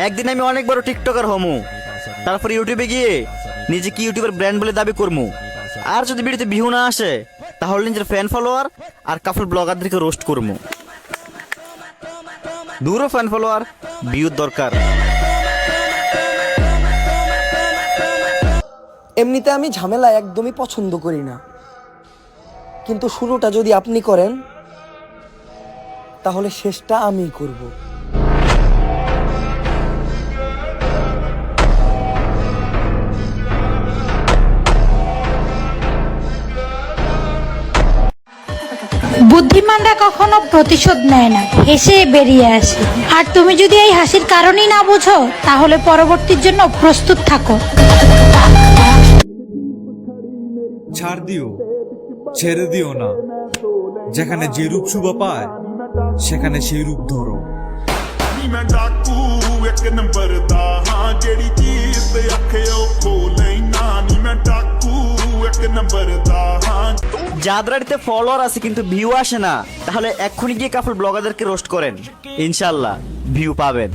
একদিন আমি অনেক বড় টিকটকার হমু, তারপর ইউটিউবে গিয়ে নিজেকে ইউটিউবের ব্র্যান্ড বলে দাবি করমু। আর যদি ভিডিওতে ভিউ না আসে তাহলে নিজের ফ্যান ফলোয়ার আর কাপল ব্লগারদেরকে রোস্ট করমু। দূরও ফ্যান ফলোয়ার, ভিউর দরকার। এমনিতে আমি ঝামেলা একদমই পছন্দ করি না, কিন্তু শুরুটা যদি আপনি করেন তাহলে শেষটা আমিই করব। বুদ্ধিমানরা কখনো প্রতিশোধ নেয় না, হেসে বেরিয়ে আসে। আর তুমি যদি এই হাসির কারণই না বুঝো তাহলে পরবর্তীর জন্য প্রস্তুত থাকো। ছাড় দিও, ছেড়ে দিও না। যেখানে যে রূপ শুভ পায় সেখানে সেই রূপ ধরো। ਮੈਂ ਡਾਕੂ ਇੱਕ ਨੰਬਰ ਦਾ ਹਾਂ ਜਿਹੜੀ ਚੀਜ਼ ਤੇ ਅੱਖੇ ਉਹ ਖੋਲੇ ਨਾ ਨੀ ਮੈਂ ਡਾਕੂ ਇੱਕ ਨੰਬਰ ਦਾ ਹਾਂ যাদের ফলোয়ার আছে কিন্তু ভিউ আসে না, তাহলে এক্ষুনি গিয়ে কাপল ব্লগারদেরকে রোস্ট করেন, ইনশাল্লাহ ভিউ পাবেন।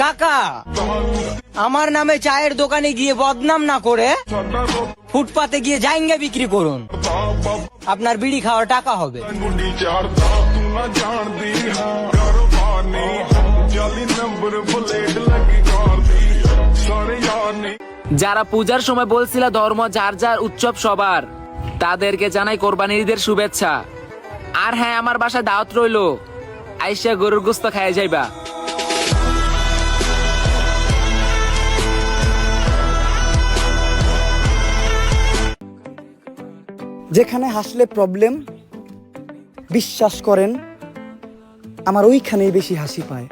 কাকা, আমার নামে চায়ের দোকানে গিয়ে বদনাম না করে ফুটপাতে গিয়ে জাইঙ্গা বিক্রি করুন, আপনার বিড়ি খাওয়ার টাকা হবে। ਗੁੱਡੀ ਚਾੜਦਾ ਤੂੰ ਨਾ ਜਾਣਦੀ ਹਾਂ ਕਾਰੋਬਾਰ ਨਹੀਂ ਜਾਲੀ ਨੰਬਰ ਪਲੇਟ ਲੱਗੀ ਕਰਦੀ ਸਾਰੇ ਯਾਰ ਨੇ। যারা পূজার সময় বলছিল ধর্ম যার যার, উৎসব সবার, তাদেরকে জানাই কোরবানির ঈদের শুভেচ্ছা। আর হ্যাঁ, আমার বাসায় দাওয়াত রইলো, আইসা গরুর গোস্ত খাইয়া যাইবা। যেখানে হাসলে প্রবলেম, বিশ্বাস করেন আমার ওইখানেই বেশি হাসি পায়।